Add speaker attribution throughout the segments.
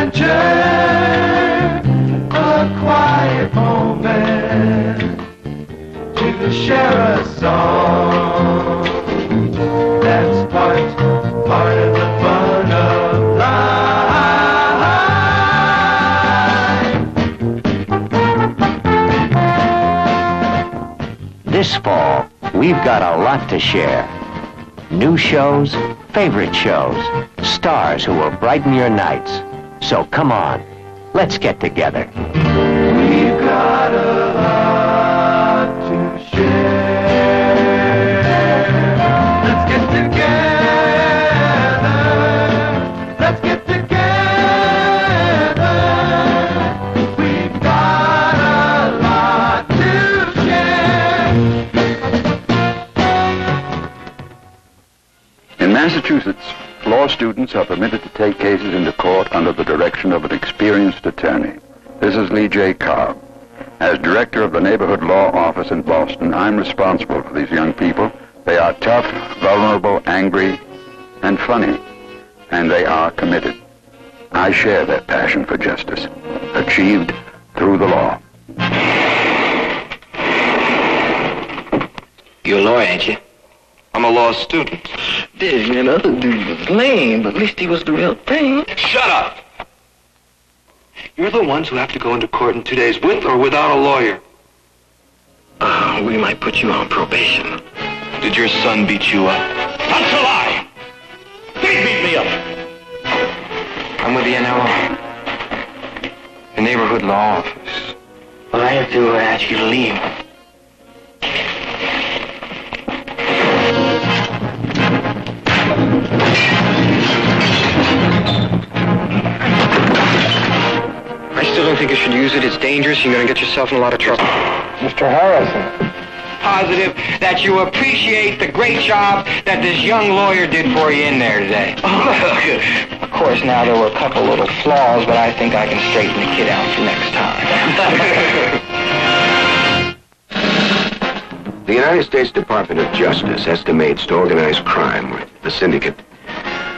Speaker 1: a chair, a quiet moment to share a song. That's part of the fun of life.
Speaker 2: This fall, we've got a lot to share. New shows, favorite shows, stars who will brighten your nights. So come on, let's get together.
Speaker 1: We've got a lot to share. Let's get together. Let's get together. We've got a lot to share.
Speaker 3: In Massachusetts, law students are permitted to take cases into court under the direction of an experienced attorney. This is Lee J. Cobb. As director of the Neighborhood Law Office in Boston, I'm responsible for these young people. They are tough, vulnerable, angry, and funny, and they are committed. I share their passion for justice, achieved through the law.
Speaker 4: You're a lawyer, ain't you? I'm a law student.
Speaker 5: This man, other dude was lame, but at least he was the real thing.
Speaker 4: Shut up! You're the ones who have to go into court in 2 days, with or without a lawyer.
Speaker 5: We might put you on probation.
Speaker 4: Did your son beat you up?
Speaker 5: That's a lie! He beat me up!
Speaker 4: I'm with the NLO. The Neighborhood Law Office.
Speaker 5: Well, I have to ask you to leave.
Speaker 4: I still don't think you should use it. It's dangerous. You're going to get yourself in a lot of trouble.
Speaker 6: Mr. Harrison.
Speaker 4: Positive that you appreciate the great job that this young lawyer did for you in there today. Of course, now there were a couple little flaws, but I think I can straighten the kid out for next time.
Speaker 7: The United States Department of Justice estimates to organized crime, the syndicate,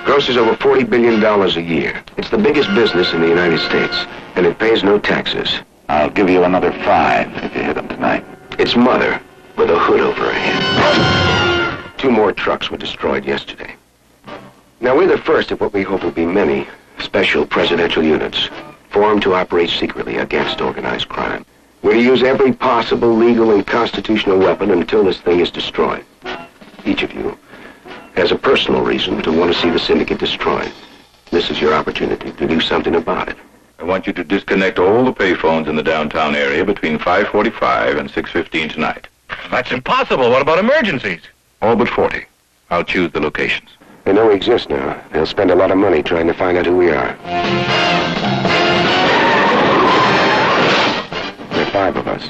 Speaker 7: grosses over $40 billion a year. It's the biggest business in the United States, and it pays no taxes.
Speaker 3: I'll give you another 5 if you hit them tonight.
Speaker 7: Its mother, with a hood over her head. 2 more trucks were destroyed yesterday. Now, we're the first of what we hope will be many special presidential units formed to operate secretly against organized crime. We're to use every possible legal and constitutional weapon until this thing is destroyed. Each of you has a personal reason to want to see the syndicate destroyed. This is your opportunity to do something about it.
Speaker 3: I want you to disconnect all the payphones in the downtown area between 5:45 and 6:15 tonight.
Speaker 6: That's impossible. What about emergencies?
Speaker 3: All but 40. I'll choose the locations.
Speaker 7: They know we exist now. They'll spend a lot of money trying to find out who we are. There are 5 of us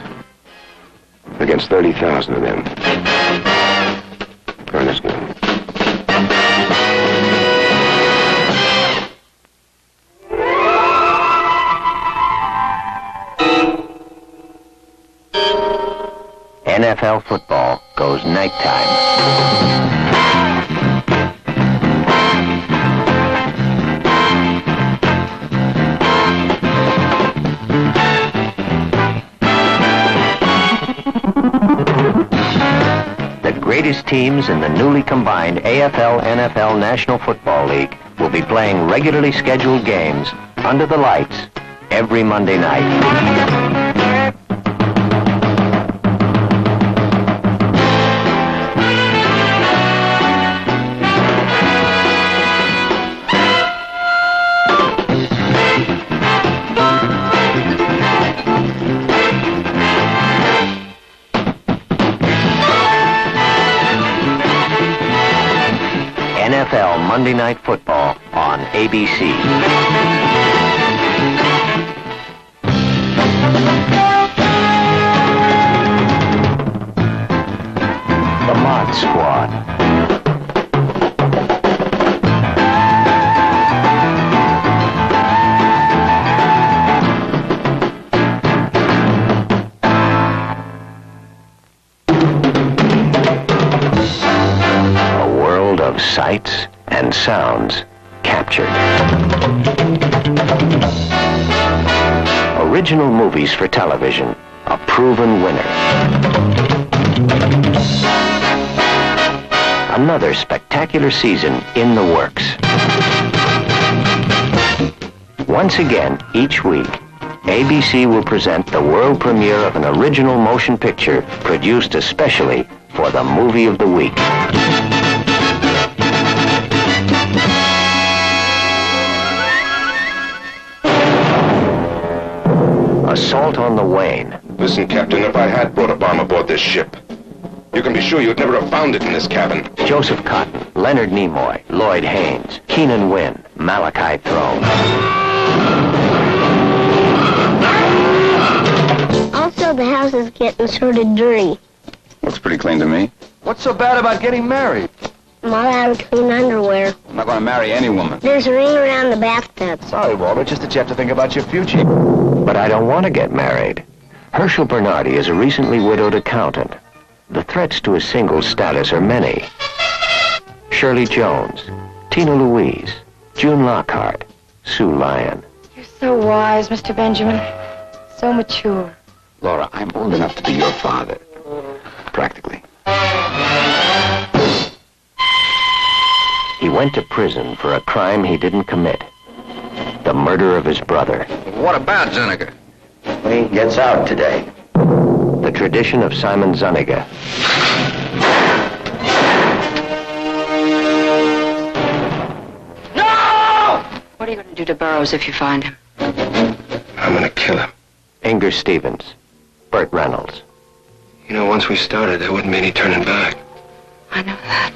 Speaker 7: against 30,000 of them. Garner's gun.
Speaker 2: NFL football goes nighttime. The greatest teams in the newly combined AFL-NFL National Football League will be playing regularly scheduled games under the lights every Monday night. NFL Monday Night Football on ABC. The Mod Squad. A world of sights and sounds Captured. Original movies for television, a proven winner. Another spectacular season in the works. Once again, each week, ABC will present the world premiere of an original motion picture produced especially for the Movie of the Week. Assault on the Wayne.
Speaker 8: Listen, Captain, if I had brought a bomb aboard this ship, you can be sure you'd never have found it in this cabin.
Speaker 2: Joseph Cotton, Leonard Nimoy, Lloyd Haynes, Keenan Wynn, Malachi Throne.
Speaker 9: Also, the house is getting sort of dirty.
Speaker 3: Looks pretty clean to me.
Speaker 1: What's so bad about getting married?
Speaker 9: I'm all out of clean underwear.
Speaker 3: I'm not going to marry any woman.
Speaker 9: There's a ring around the bathtub.
Speaker 1: Sorry, Walter, just that you have to think about your future.
Speaker 2: But I don't want to get married. Herschel Bernardi is a recently widowed accountant. The threats to his single status are many. Shirley Jones, Tina Louise, June Lockhart, Sue Lyon.
Speaker 10: You're so wise, Mr. Benjamin. So mature.
Speaker 3: Laura, I'm old enough to be your father. Practically.
Speaker 2: He went to prison for a crime he didn't commit. The murder of his brother.
Speaker 3: What about Zuniga?
Speaker 2: He gets out today. The tradition of Simon Zuniga.
Speaker 10: No! What are you going to do to Burroughs if you find him?
Speaker 7: I'm gonna kill him.
Speaker 2: Inger Stevens. Burt Reynolds.
Speaker 7: You know, once we started, there wouldn't be any turning back.
Speaker 10: I know that.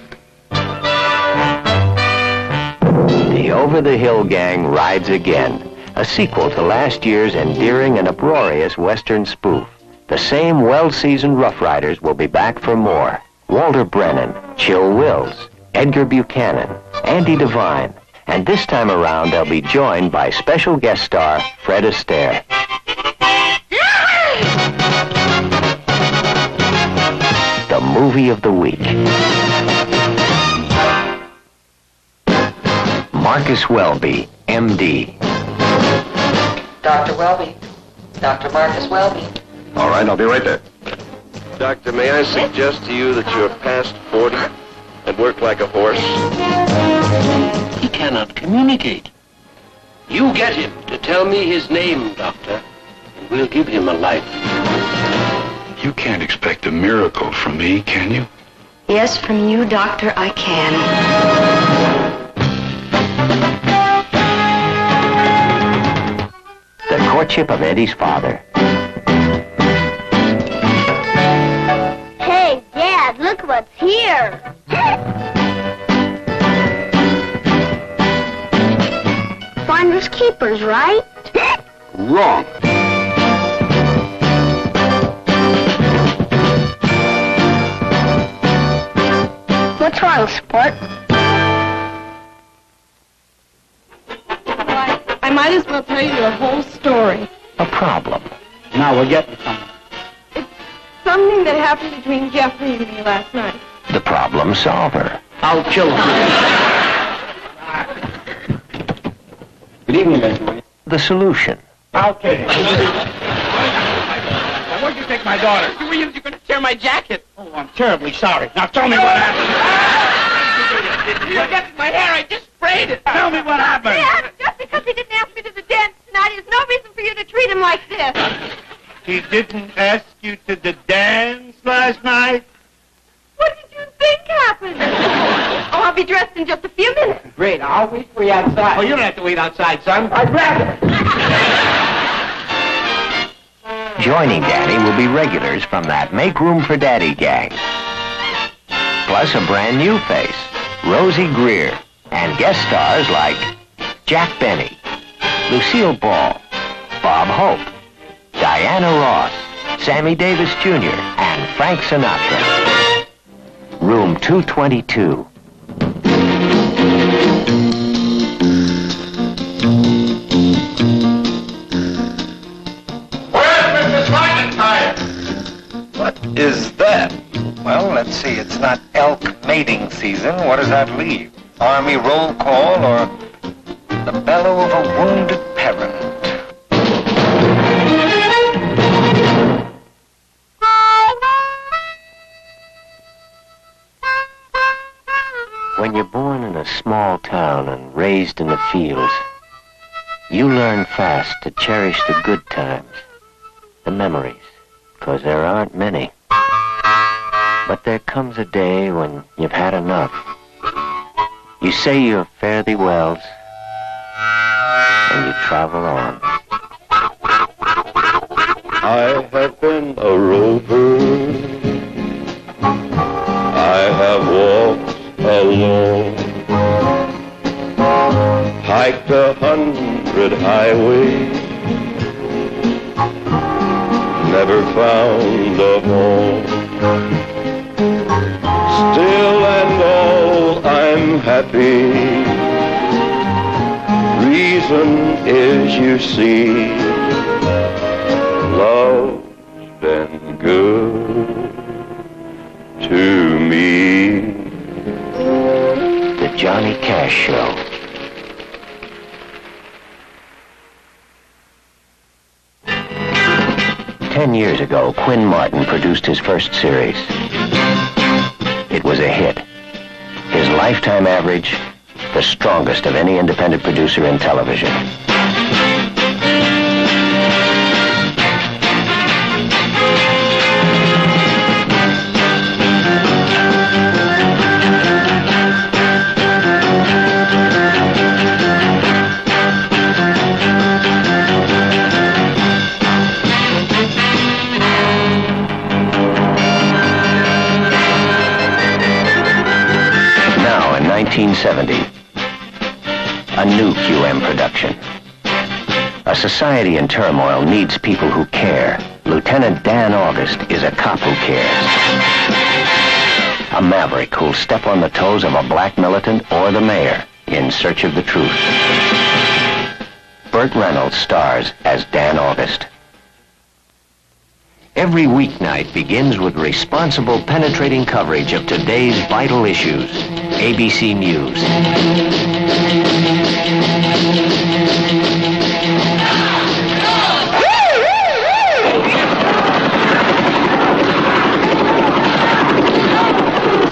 Speaker 2: The Over the Hill Gang rides again. A sequel to last year's endearing and uproarious Western spoof. The same well-seasoned Rough Riders will be back for more. Walter Brennan, Chill Wills, Edgar Buchanan, Andy Devine. And this time around, they'll be joined by special guest star Fred Astaire. The Movie of the Week. Marcus Welby, M.D.
Speaker 10: Dr. Welby. Dr. Marcus Welby.
Speaker 3: All right, I'll be right there.
Speaker 7: Doctor, may I suggest to you that you're past 40 and work like a horse?
Speaker 11: He cannot communicate. You get him to tell me his name, Doctor, and we'll give him a life.
Speaker 8: You can't expect a miracle from me, can you?
Speaker 10: Yes, from you, Doctor, I can.
Speaker 2: The Courtship of Eddie's Father.
Speaker 9: Hey, Dad, look what's here. Finders keepers, right?
Speaker 3: Wrong.
Speaker 9: What's wrong, sport?
Speaker 12: I might as well tell you the whole story.
Speaker 2: A problem.
Speaker 11: Now we're getting somewhere.
Speaker 12: It's something that happened between Jeffrey and me last night.
Speaker 2: The problem solver.
Speaker 11: I'll kill him. Good evening, Benjamin.
Speaker 2: The solution.
Speaker 11: Okay.
Speaker 6: Now, where'd you take my daughter?
Speaker 12: You were going to tear my jacket.
Speaker 11: Oh, I'm terribly sorry. Now tell me what happened.
Speaker 12: You forgot my hair. I just sprayed it.
Speaker 11: Tell me what happened.
Speaker 12: Dad, just because he didn't ask me to the dance tonight is no reason for you to treat him like this.
Speaker 6: He didn't ask you to the dance last night?
Speaker 12: What did you think happened? Oh, I'll be dressed in just a few minutes.
Speaker 11: Great. I'll wait for you outside. Oh, you don't have to wait outside, son. I'd rather.
Speaker 2: Joining Daddy will be regulars from that Make Room for Daddy gang. Plus a brand new face, Rosie Greer, and guest stars like Jack Benny, Lucille Ball, Bob Hope, Diana Ross, Sammy Davis Jr., and Frank Sinatra. Room 222.
Speaker 13: What is that? Well, let's see. It's not elk mating season. What does that leave? Army roll call or the bellow of a wounded parent.
Speaker 2: When you're born in a small town and raised in the fields, you learn fast to cherish the good times, the memories, 'cause there aren't many. But there comes a day when you've had enough. You say your fare thee wells, and you travel on.
Speaker 14: I have been a rover. I have walked alone, hiked 100 highways, never found a home. Still and all, I'm happy. Reason is, you see, love's been good to me.
Speaker 2: The Johnny Cash Show. Ten years ago, Quinn Martin produced his first series. It was a hit. His lifetime average, the strongest of any independent producer in television. Now, in 1970, a new QM production. A society in turmoil needs people who care. Lieutenant Dan August is a cop who cares. A maverick who'll step on the toes of a black militant or the mayor in search of the truth. Burt Reynolds stars as Dan August. Every weeknight begins with responsible, penetrating coverage of today's vital issues. ABC News.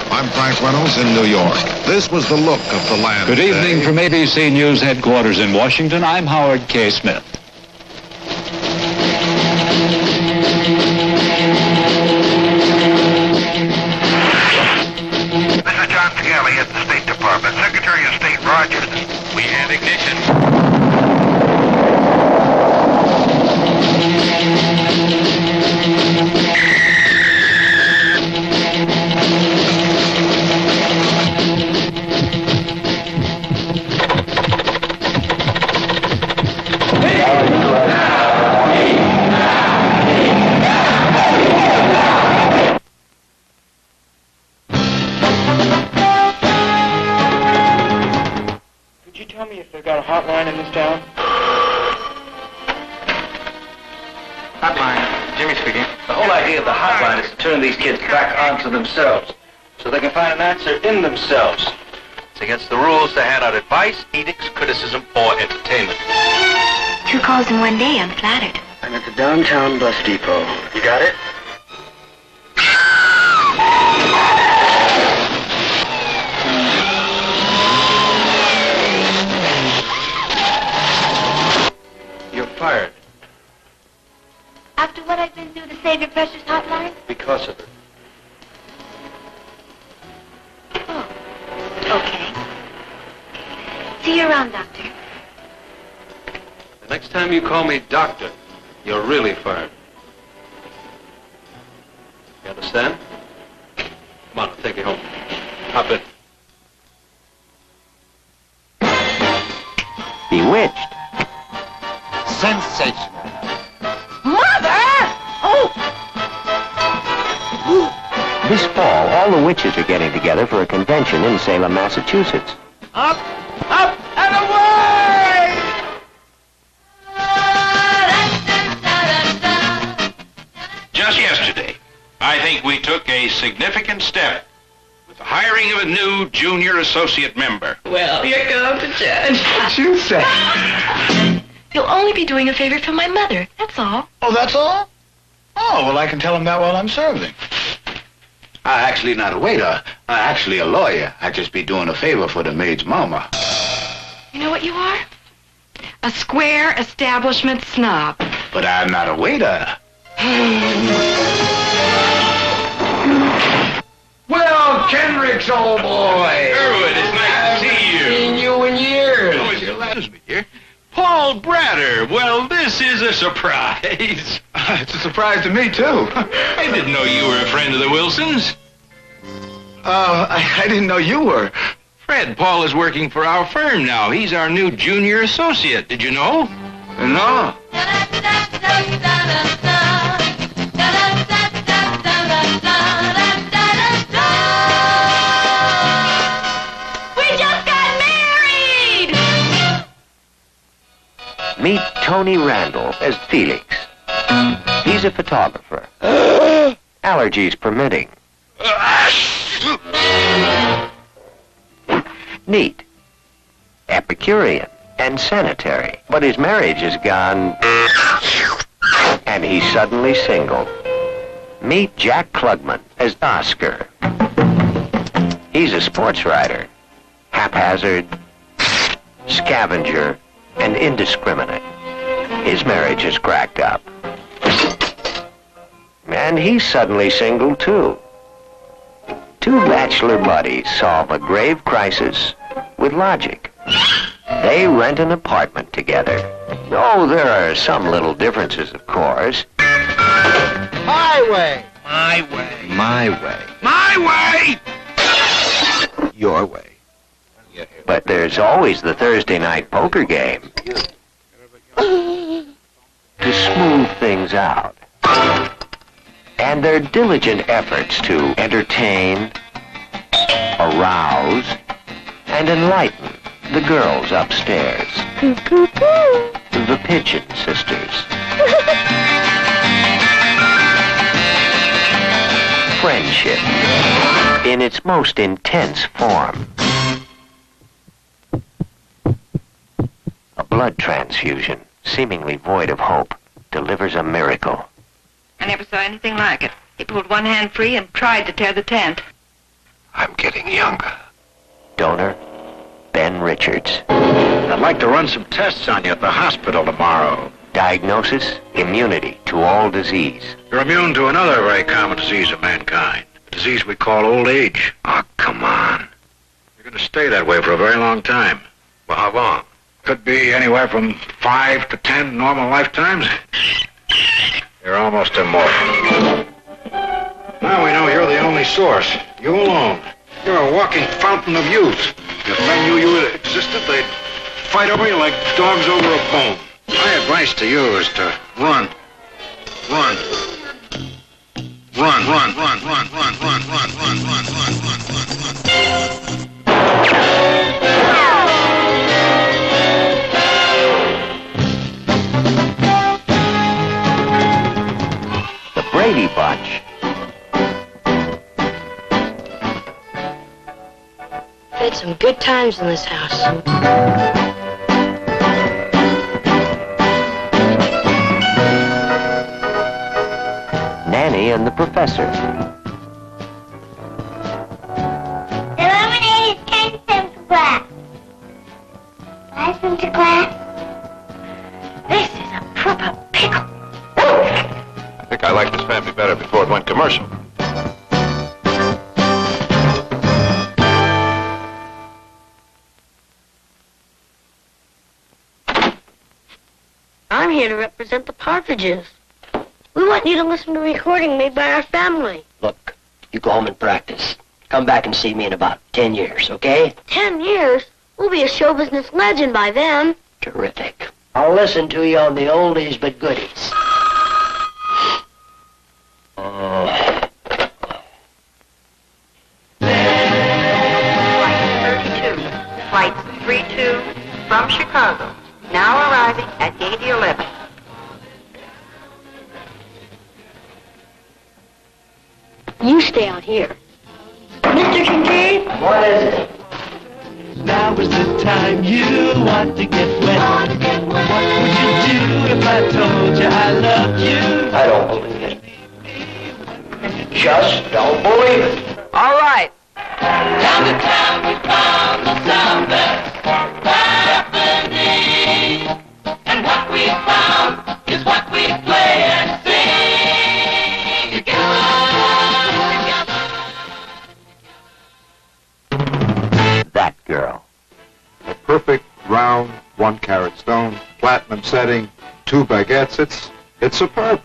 Speaker 15: I'm Frank Reynolds in New York. This was the look of the land.
Speaker 16: Good evening
Speaker 15: today.
Speaker 16: from ABC News headquarters in Washington. I'm Howard K. Smith.
Speaker 17: This is John Scali at the State Department. Secretary of State Rogers. We have ignition.
Speaker 4: Could you tell me if they've got a hotline in this town?
Speaker 5: Hotline. Jimmy speaking. The whole idea of the hotline is to turn these kids back onto themselves, so they can find an answer in themselves.
Speaker 18: It's against the rules to hand out advice, edicts, criticism, or entertainment.
Speaker 19: 2 calls in one day. I'm flattered.
Speaker 5: I'm at the downtown bus depot. You got it?
Speaker 18: You're fired
Speaker 19: After what I've been through to save your precious hotline?
Speaker 18: because of it.
Speaker 19: Oh, okay. See you around, Doctor.
Speaker 18: The next time you call me doctor, you're really fired. You understand? Come on, I'll take you home. Hop in.
Speaker 2: Bewitched.
Speaker 15: Sensational.
Speaker 12: Mother! Oh!
Speaker 2: This fall, all the witches are getting together for a convention in Salem, Massachusetts.
Speaker 6: Up, up, and away!
Speaker 17: Just yesterday, I think we took a significant step
Speaker 5: with the hiring of a new junior associate member.
Speaker 10: Well, here comes the judge.
Speaker 5: What'd you say?
Speaker 10: You'll only be doing a favor for my mother, that's all.
Speaker 20: Oh, that's all? Oh, well, I can tell him that while I'm serving. I'm actually not a waiter. I'm actually a lawyer. I just be doing a favor for the maid's mama.
Speaker 10: You know what you are? A square establishment snob.
Speaker 20: But I'm not a waiter.
Speaker 11: Well, Kendricks, old boy.
Speaker 5: Sherwood, it's nice to see you.
Speaker 11: Seen you in years.
Speaker 5: Oh, it's your last me here. Paul Bratter. Well, this is a surprise.
Speaker 20: It's a surprise to me, too.
Speaker 5: I didn't know you were a friend of the Wilsons.
Speaker 20: I didn't know you were.
Speaker 5: Fred, Paul is working for our firm now. He's our new junior associate. Did you know?
Speaker 20: No.
Speaker 2: Meet Tony Randall as Felix. He's a photographer. Allergies permitting. Neat. Epicurean and sanitary. But his marriage is gone, and he's suddenly single. Meet Jack Klugman as Oscar. He's a sports writer. Haphazard, scavenger, and indiscriminate. His marriage is cracked up. And he's suddenly single, too. Two bachelor buddies solve a grave crisis with logic. They rent an apartment together. Oh, there are some little differences, of course.
Speaker 11: My way. My way.
Speaker 20: My way.
Speaker 11: My way!
Speaker 20: Your way.
Speaker 2: But there's always the Thursday night poker game to smooth things out. And their diligent efforts to entertain, arouse, and enlighten the girls upstairs. The Pigeon Sisters. Friendship in its most intense form. A blood transfusion, seemingly void of hope, delivers a miracle.
Speaker 12: I never saw anything like it. He pulled one hand free and tried to tear the tent.
Speaker 7: I'm getting younger.
Speaker 2: Donor, Ben Richards.
Speaker 3: I'd like to run some tests on you at the hospital tomorrow.
Speaker 2: Diagnosis, immunity to all disease.
Speaker 3: You're immune to another very common disease of mankind. A disease we call old age.
Speaker 7: Oh, come on.
Speaker 3: You're going to stay that way for a very long time.
Speaker 7: Well, how long?
Speaker 3: Could be anywhere from 5 to 10 normal lifetimes. You're almost immortal. Now we know you're the only source. You alone. You're a walking fountain of youth. If men knew you existed, they'd fight over you like dogs over a bone. My advice to you is to run. Run. Run, run, run, run, run, run, run, run, run, run, run, run, run.
Speaker 2: The Brady Bunch.
Speaker 9: Had some good times in this house.
Speaker 2: Nanny and the Professor.
Speaker 9: The lemonade is 10 cents a glass. 5 cents a glass? This is a proper pickle.
Speaker 8: I think I liked this family better before it went commercial.
Speaker 9: I'm here to represent the Partridges. We want you to listen to a recording made by our family.
Speaker 11: Look, you go home and practice. Come back and see me in about 10 years, okay?
Speaker 9: 10 years? We'll be a show business legend by then.
Speaker 11: Terrific. I'll listen to you on the oldies but goodies.
Speaker 12: Flight 32 from Chicago, now arriving at gate 11.
Speaker 9: You stay out here. Mr. Chicken teeth?
Speaker 4: What is it?
Speaker 21: Now is the time you want to get wet. What would you do if I told you I loved you?
Speaker 4: I don't believe it. Just don't believe it.
Speaker 12: All right.
Speaker 21: Down to town we found the sound that's happening. And what we found is what we play and sing together.
Speaker 2: That girl.
Speaker 15: A perfect round 1-carat stone, platinum setting, 2 baguettes. It's superb.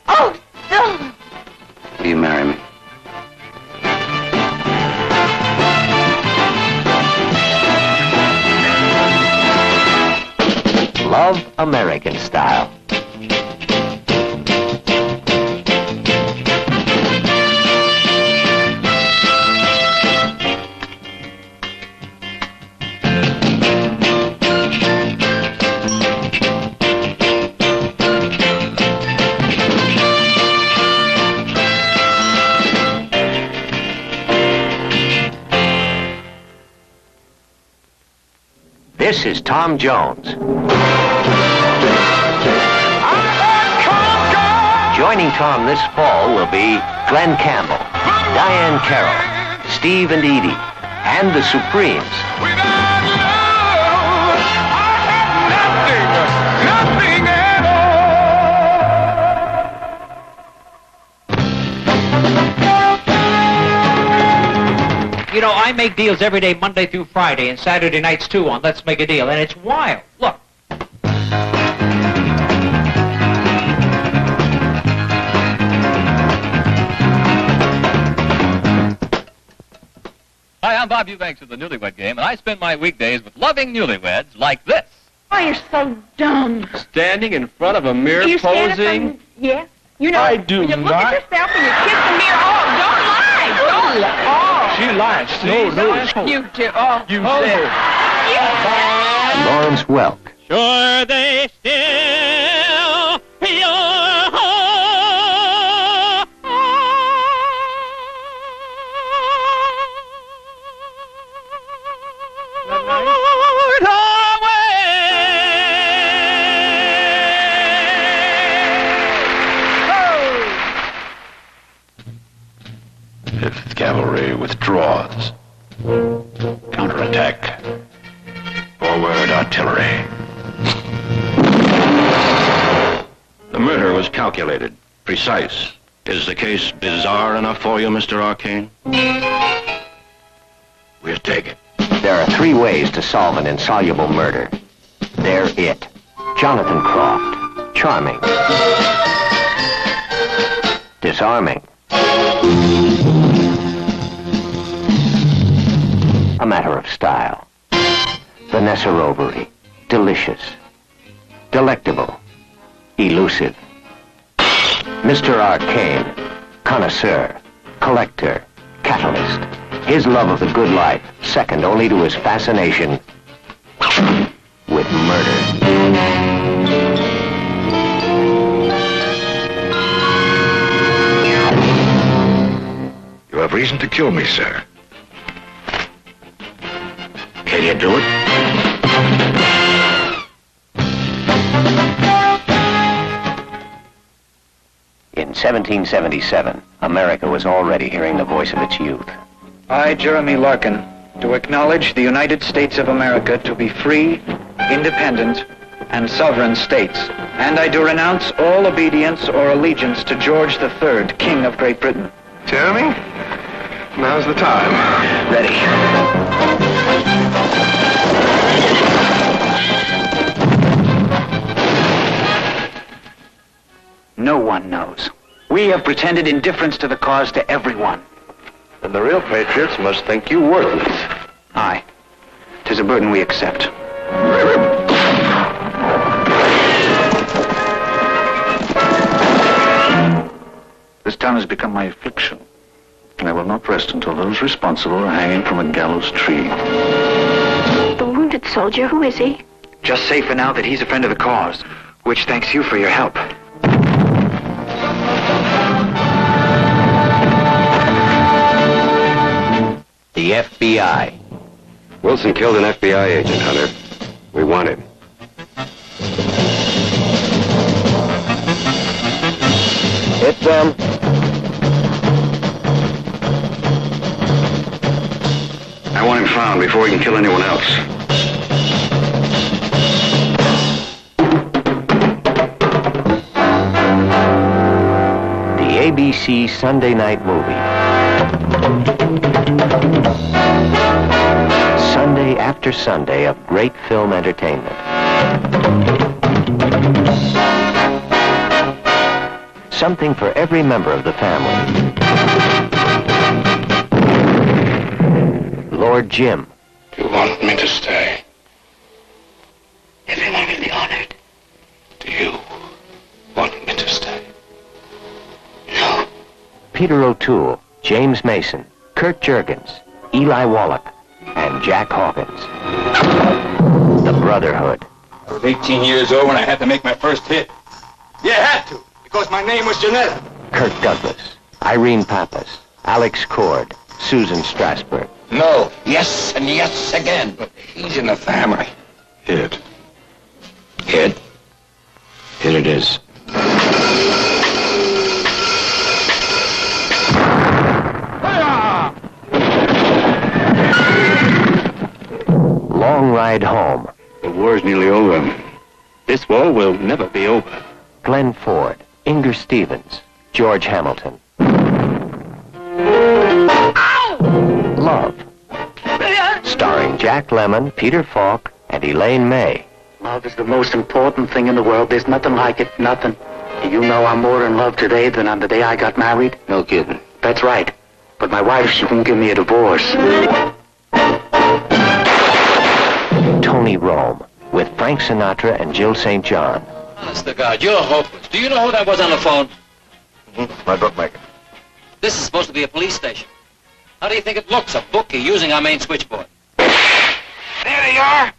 Speaker 9: Oh, no.
Speaker 3: Will you marry me?
Speaker 2: Love American style. This is Tom Jones. Joining Tom this fall will be Glenn Campbell, Diane Carroll, Steve and Edie, and the Supremes.
Speaker 22: You know, I make deals every day, Monday through Friday, and Saturday nights too on Let's Make a Deal, and it's wild. Look.
Speaker 23: Hi, I'm Bob Eubanks of the Newlywed Game, and I spend my weekdays with loving newlyweds like this.
Speaker 10: Oh, you're so dumb.
Speaker 23: Standing in front of a mirror
Speaker 10: You stand
Speaker 23: posing.
Speaker 10: up and- yeah. You know,
Speaker 23: I do
Speaker 10: when you look
Speaker 23: not.
Speaker 10: at yourself and you kiss the mirror, oh, don't lie. Don't lie. Oh.
Speaker 23: She lies.
Speaker 10: You do. Oh.
Speaker 23: You said.
Speaker 2: Lawrence Welk.
Speaker 21: Sure they still your
Speaker 3: Fifth Cavalry withdraws. Counterattack. Forward artillery.
Speaker 7: The murder was calculated, precise. Is the case bizarre enough for you, Mr. Arcane? We'll take it.
Speaker 2: There are 3 ways to solve an insoluble murder. They're it. Jonathan Croft. Charming. Disarming. A matter of style. Vanessa Rovery. Delicious. Delectable. Elusive. Mr. Arcane. Connoisseur. Collector. Catalyst. His love of the good life, second only to his fascination with murder.
Speaker 3: You have reason to kill me, sir. Can you do it?
Speaker 2: In 1777, America was already hearing the voice of its youth.
Speaker 24: I, Jeremy Larkin, do acknowledge the United States of America to be free, independent, and sovereign states. And I do renounce all obedience or allegiance to George III, King of Great Britain.
Speaker 8: Jeremy, now's the time.
Speaker 24: Ready. No one knows. We have pretended indifference to the cause to everyone.
Speaker 8: And the real patriots must think you worthless.
Speaker 24: Aye. 'Tis a burden we accept. This town has become my affliction, and I will not rest until those responsible are hanging from a gallows tree.
Speaker 19: The wounded soldier, who is he?
Speaker 24: Just say for now that he's a friend of the cause, which thanks you for your help.
Speaker 2: the FBI.
Speaker 7: Wilson killed an FBI agent, Hunter. We want him. Hit them. I want him found before he can kill anyone else.
Speaker 2: The ABC Sunday night movie. Sunday after Sunday of great film entertainment. Something for every member of the family. Lord Jim.
Speaker 8: You want me to stay?
Speaker 11: Everyone will be honored.
Speaker 8: Do you want me to stay?
Speaker 11: No.
Speaker 2: Peter O'Toole, James Mason, Kurt Jurgens, Eli Wallach, and Jack Hawkins. The Brotherhood.
Speaker 1: I was 18 years old when I had to make my first hit. You had to, because my name was Jeanette.
Speaker 2: Kirk Douglas, Irene Pappas, Alex Cord, Susan Strasberg.
Speaker 20: No. Yes and yes again. But he's in the family.
Speaker 7: Hit. Hit. Hit it is.
Speaker 2: Long Ride Home.
Speaker 7: The war's nearly over. This war will never be over.
Speaker 2: Glenn Ford, Inger Stevens, George Hamilton. Love. Starring Jack Lemmon, Peter Falk, and Elaine May.
Speaker 11: Love is the most important thing in the world. There's nothing like it. Nothing. Do you know I'm more in love today than on the day I got married?
Speaker 7: No kidding.
Speaker 11: That's right. But my wife, she won't give me a divorce.
Speaker 2: Tony Rome, with Frank Sinatra and Jill St. John.
Speaker 18: Honest to God, you're hopeless. Do you know who that was on the phone?
Speaker 15: My bookmaker.
Speaker 18: This is supposed to be a police station. How do you think it looks, a bookie using our main switchboard?
Speaker 17: There they are.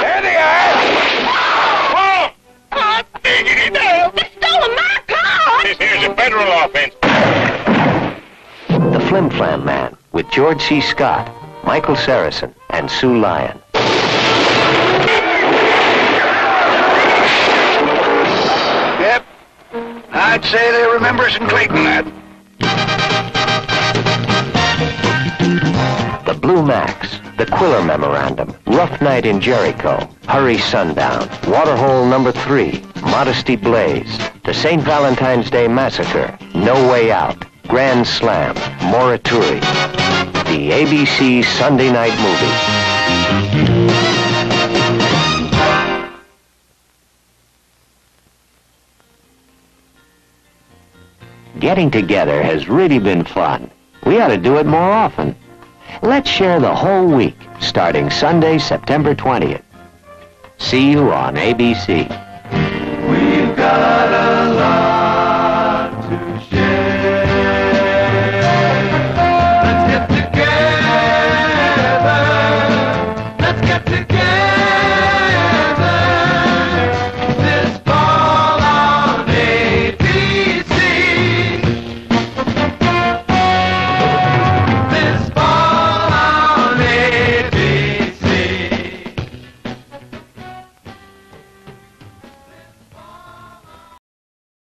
Speaker 17: There they are. Whoa!
Speaker 9: Oh, diggity dale! They stole my car!
Speaker 17: This here's a federal offense.
Speaker 2: The Flim Flam Man, with George C. Scott, Michael Saracen, and Sue Lyon.
Speaker 17: Yep. I'd say they remember us in Clayton, lad.
Speaker 2: The Blue Max, The Quiller Memorandum, Rough Night in Jericho, Hurry Sundown, Waterhole Number 3, Modesty Blaze, The St. Valentine's Day Massacre, No Way Out, Grand Slam, Morituri. The ABC Sunday Night Movie. Getting together has really been fun. We ought to do it more often. Let's share the whole week, starting Sunday, September 20th. See you on ABC.
Speaker 21: We've got a